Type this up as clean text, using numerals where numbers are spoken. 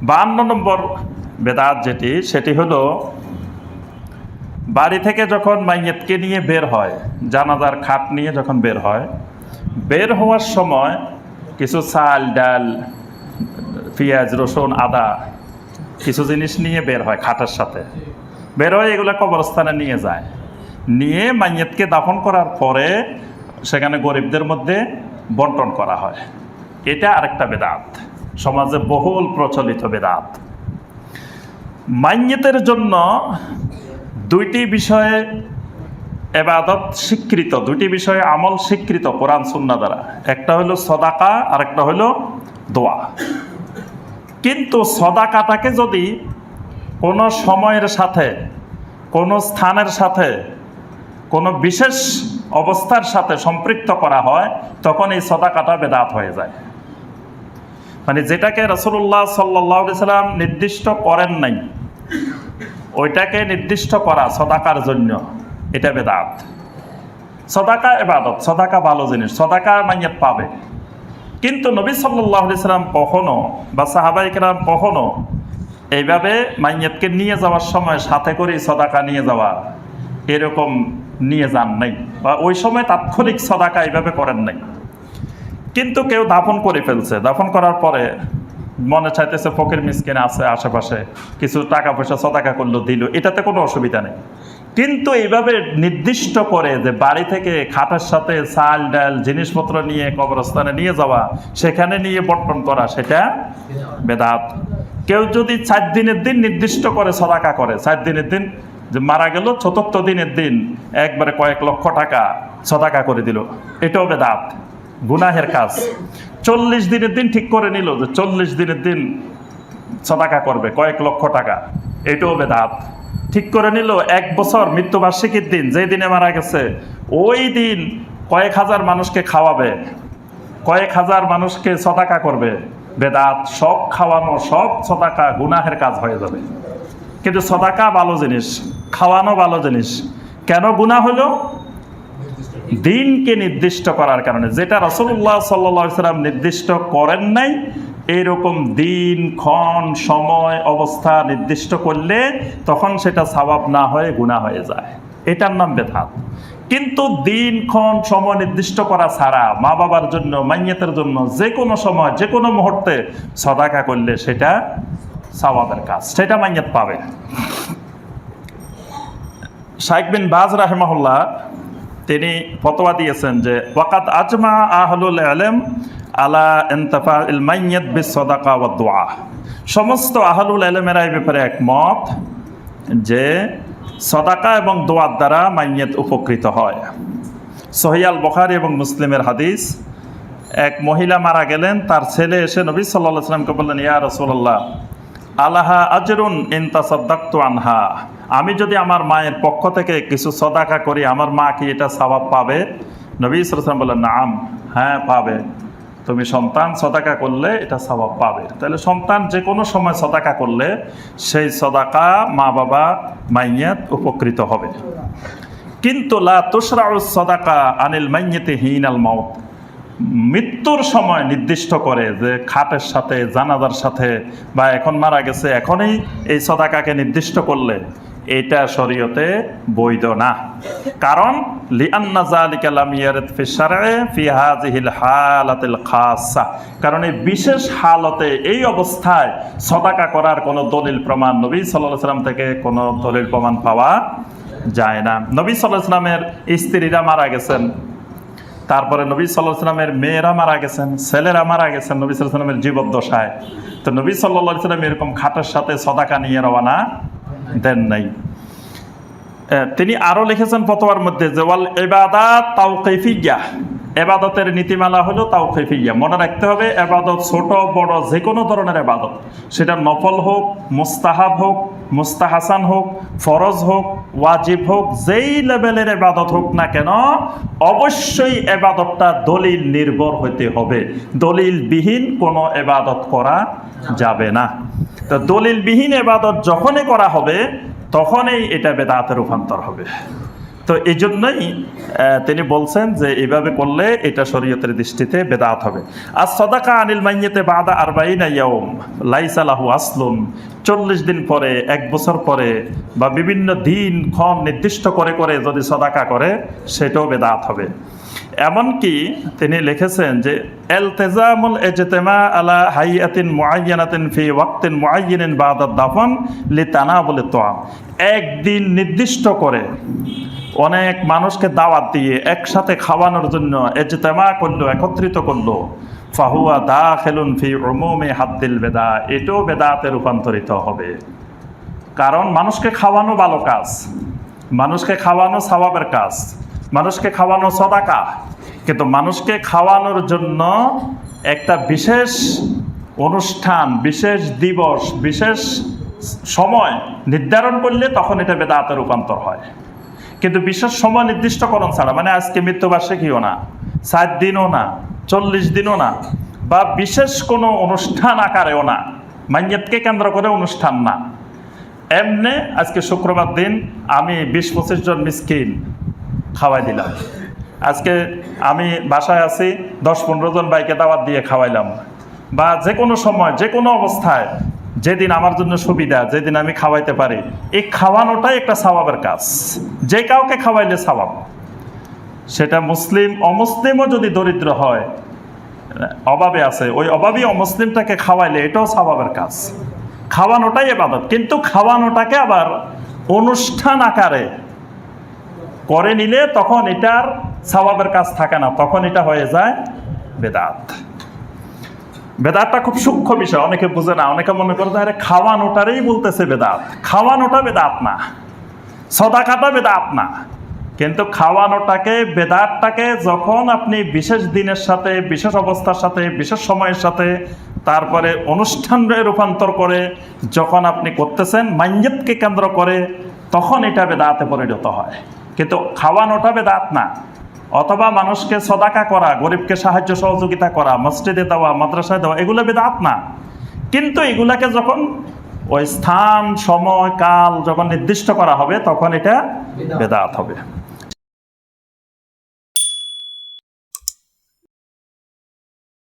52 নম্বর বেদাত সেটি হলো বাড়ি থেকে যখন মাইয়েতকে নিয়ে বের হয়, জানাজার খাট নিয়ে যখন বের হওয়ার সময় কিছু চাল ডাল পেঁয়াজ রসুন আদা কিছু জিনিস নিয়ে বের হয়, খাটের সাথে বের হয়ে এগুলো কবরস্থানে নিয়ে যায়, নিয়ে মাইয়েতকে দাফন করার পরে সেখানে গরিবদের মধ্যে বন্টন করা হয়। এটা আরেকটা বেদাত, সমাজে বহুল প্রচলিত বেদাত। মাইয়েতের জন্য দুইটি বিষয়ে ইবাদত স্বীকৃত, দুইটি বিষয়ে আমল স্বীকৃত কোরআন সুন্নাহ দ্বারা। একটা হলো সদাকা আর একটা হলো দোয়া। কিন্তু সদাকাটাকে যদি কোনো সময়ের সাথে, কোনো স্থানের সাথে, কোনো বিশেষ অবস্থার সাথে সম্পৃক্ত করা হয়, তখন এই সদাকাটা বেদাত হয়ে যায়। মানে যেটাকে রাসূলুল্লাহ সাল্লাল্লাহু আলাইহি সাল্লাম নির্দিষ্ট করেন নাই, ওইটাকে নির্দিষ্ট করা সদাকার জন্য, এটা বেদাত। সদাকা ইবাদত, সদাকা ভালো জিনিস, সদাকা মাইয়াত পাবে। কিন্তু নবী সাল্লাল্লাহু আলাইহি সাল্লাম কখনো বা সাহাবায়ে কেরাম কখনো এইভাবে মাইয়াতকে নিয়ে যাওয়ার সময় সাথে করে সদাকা নিয়ে যাওয়া এরকম নিয়ে যান নাই, বা ওই সময় তাৎক্ষণিক সদাকা এইভাবে করেন নাই। কিন্তু কেউ দাফন করে ফেলছে, দাফন করার পরে মনে চাইতেছে ফকির মিসকিন আছে আশেপাশে, কিছু টাকা পয়সা সদাকা করলো, দিল, এটাতে কোনো অসুবিধা নেই। কিন্তু এইভাবে নির্দিষ্ট করে যে বাড়ি থেকে খাটের সাথে চাল ডাল জিনিসপত্র নিয়ে কবরস্থানে নিয়ে যাওয়া, সেখানে নিয়ে বন্টন করা, সেটা বেদাত। কেউ যদি 4 দিনের দিন নির্দিষ্ট করে সদাকা করে, 4 দিনের দিন যে মারা গেল, চতুর্থ দিনের দিন একবারে কয়েক লক্ষ টাকা সদাকা করে দিল, এটাও বেদাত, গুনাহের কাজ। 40 দিনের দিন ঠিক করে নিল যে 40 দিনের দিন সদাকা করবে কয়েক লক্ষ টাকা, এটাও বেদাত। ঠিক করে নিল 1 বছর মৃত্যুবার্ষিকীর দিন, যেই দিনে মারা গেছে ওই দিন কয়েক হাজার মানুষকে খাওয়াবে, কয়েক হাজার মানুষকে সদাকা করবে, বেদাত। সব খাওয়ানো, সব সদাকা গুনাহের কাজ হয়ে যাবে। কিন্তু সদাকা ভালো জিনিস, খাওয়ানো ভালো জিনিস। কেন গুনাহ হলো? দিনকে নির্দিষ্ট করার কারণে। যেটা রাসূলুল্লাহ সাল্লাল্লাহু আলাইহি সাল্লাম নির্দিষ্ট করেন নাই, এরকম দিন ক্ষণ সময় অবস্থা নির্দিষ্ট করলে তখন সেটা সওয়াব না হয়ে গুনাহ হয়ে যায়, এটার নাম বেদাত। কিন্তু দিন ক্ষণ সময় নির্দিষ্ট করা ছাড়া মা বাবার জন্য, মাইয়াতের জন্য যে কোনো সময় যে কোনো মুহূর্তে সদাকা করলে সেটা সওয়াবের কাজ, সেটা মাইয়াত পাবে। শাইখ বিন বাজ রাহিমাহুল্লাহ তিনি ফতোয়া দিয়েছেন যে ওয়াকাদ আজমা আহলুল ইলম আলা ইনতিফাইল মাইয়াত বিসসাদাকা ওয়াদ দুআ। সমস্ত আহলুল ইলমেরা এই ব্যাপারে একমত যে সদাকা এবং দোয়ার দ্বারা মাইয়াত উপকৃত হয়। সহিহ আল বুখারী এবং মুসলিমের হাদিস, এক মহিলা মারা গেলেন, তার ছেলে এসে নবী সাল্লাল্লাহু আলাইহি ওয়াসাল্লামকে বললেন, ইয়া রাসূলুল্লাহ আলাহা আজরুন ইন তাসাদদাকতু আনহা, আমি যদি আমার মায়ের পক্ষ থেকে কিছু সদাকা করি, আমার মা কি এটা সওয়াব পাবে? নবী সাল্লাল্লাহু আলাইহি ওয়াসাল্লাম বললেন, নাম, হ্যাঁ পাবে। তুমি সন্তান সদাকা করলে এটা সওয়াব পাবে। তাহলে সন্তান যে কোনো সময় সদাকা করলে সেই সদাকা মা বাবা মাইয়াত উপকৃত হবে। কিন্তু লা তুশরাউ সদাকা আনিল মাইয়াতি হিনাল মাউত, মৃত্যুর সময় নির্দিষ্ট করে যে খাটের সাথে, জানাজার সাথে, বা এখন মারা গেছে এখনই এই সদাকাকে নির্দিষ্ট করলে এটা শরীয়তে বৈধ না। কারণ লিআন্না যালিকা লাম ইয়ারিদ ফি শারঈ ফি হাযিহিল হালাতিল খাসসা, কারণ এই বিশেষ হালতে, এই অবস্থায় সদাকা করার কোনো দলিল প্রমাণ নবী সাল্লাল্লাহু আলাইহি ওয়াসাল্লাম থেকে কোনো দলিল প্রমাণ পাওয়া যায় না। নবী সাল্লাল্লাহু আলাইহি ওয়াসাল্লামের স্ত্রীরা মারা গেছেন, তারপরে নবী সাল্লাল্লাহু আলাইহি ওয়াসাল্লামের মেয়েরা মারা গেছেন, ছেলেরা মারা গেছেন নবী সাল্লাল্লাহু আলাইহি ওয়াসাল্লামের জীবদ্দশায়। তো নবী সাল্লাল্লাহু আলাইহি ওয়াসাল্লাম এরকম খাটের সাথে সদাকা নিয়ে রওনা দেন নাই। তিনি আরো লিখেছেন ফতোয়ার মধ্যে যে ওয়াল ইবাদাত তাওকিফিয়্যা, ইবাদতের নীতিমালা হলো তাওকিফিয়্যা। মনে রাখতে হবে, ইবাদত ছোট বড় যে কোনো ধরনের ইবাদত, সেটা নফল হোক, মুস্তাহাব হোক, মুস্তাহাসান হোক, ফরজ হোক, ওয়াজিব হোক, যেই লেভেলের ইবাদত হোক না কেন, অবশ্যই ইবাদতটা দলিল নির্ভর হতে হবে। দলিলবিহীন কোনো ইবাদত করা যাবে না। তো দলিলবিহীন ইবাদত যখনই করা হবে তখনই এটা বেদাতে রূপান্তর হবে। তো এই জন্যই তিনি বলছেন যে এইভাবে করলে এটা শরীয়তের দৃষ্টিতে বেদাত হবে। আর সদাকা আনিল মাইয়াতে বাদা আরবাইনা ইয়াউম লাইসা লাহু আসলুন, 40 দিন পরে, 1 বছর পরে বা বিভিন্ন দিন ক্ষণ নির্দিষ্ট করে করে যদি সদাকা করে সেটাও বেদাত হবে। এমনকি তিনি লিখেছেন যে ইলতিজামুল ইজতিমা আলা হাইয়াতিন মুআয়্যানাতিন ফি ওয়াক্তিন মুআয়্যানিন বাদা দাফন লিতানাবুলিত তুআম, একদিন নির্দিষ্ট করে অনেক মানুষকে দাওয়াত দিয়ে একসাথে খাওয়ানোর জন্য ইজতিমা করলো, একত্রিত করলো, ফাহুয়া দাখিলুন ফি উমুমি হাদ্দিল বেদা, এটাও বেদাতে রূপান্তরিত হবে। কারণ মানুষকে খাওয়ানো ভালো কাজ, মানুষকে খাওয়ানো সওয়াবের কাজ, মানুষকে খাওয়ানো সদাকা, কিন্তু মানুষকে খাওয়ানোর জন্য একটা বিশেষ অনুষ্ঠান, বিশেষ দিবস, বিশেষ সময় নির্ধারণ করলে তখন এটা বেদাতে রূপান্তর হয়। কিন্তু বিশেষ সময় নির্দিষ্টকরণ ছাড়া, মানে আজকে মৃত্যুবার্ষিকীও না, 7 দিনও না, 40 দিনও না, বা বিশেষ কোনো অনুষ্ঠান আকারেও না, মাইয়াতকে কেন্দ্র করে অনুষ্ঠান না, এমনি আজকে শুক্রবার দিন আমি 20-25 জন মিসকিন খাওয়াই দিলাম, আজকে আমি বাসায় আছি 10-15 জন বাইকে দাওয়াত দিয়ে খাওয়াইলাম, বা যে কোনো সময় যে কোনো অবস্থায় যেদিন আমার জন্য সুবিধা, যেদিন আমি খাওয়াইতে পারি, এই খাওয়ানোটাই একটা সওয়াবের কাজ। যে কাউকে খাওয়াইলে সওয়াব, সেটা মুসলিম অমুসলিমও যদি দরিদ্র হয়, অভাবে আছে, ওই অভাবী অমুসলিমটাকে খাওয়াইলে এটাও সওয়াবের কাজ। খাওয়ানোটাই ইবাদত, কিন্তু খাওয়ানোটাকে আবার অনুষ্ঠান আকারে করে নিলে তখন এটার সওয়াবের কাজ থাকে না, তখন এটা হয়ে যায় বেদাত। বেদাতটা খুব সূক্ষ্ম বিষয়, অনেকে বুঝে না, অনেকে মনে করে আরে খাওয়ানোটারই বলতেছে বেদাত। খাওয়ানোটা বেদাত না, সদাকাটা বেদাত না, কিন্তু খাওয়ানোটাকে, বেদাতটাকে যখন আপনি বিশেষ দিনের সাথে, বিশেষ অবস্থার সাথে, বিশেষ সময়ের সাথে, তারপরে অনুষ্ঠানে রূপান্তর করে যখন আপনি করতেছেন মাইয়াতকে কেন্দ্র করে, তখন এটা বেদাতে পরিণত হয়। কিন্তু খাওয়ানোটা বেদাত না। অথবা মানুষকে সদাকা করা, গরিবকে সাহায্য সহযোগিতা করা, মসজিদে দেওয়া, মাদ্রাসায় দেওয়া, এগুলো বেদাত না। কিন্তু এগুলাকে যখন ওই স্থান, সময়, কাল যখন নির্দিষ্ট করা হবে তখন এটা বেদাত হবে।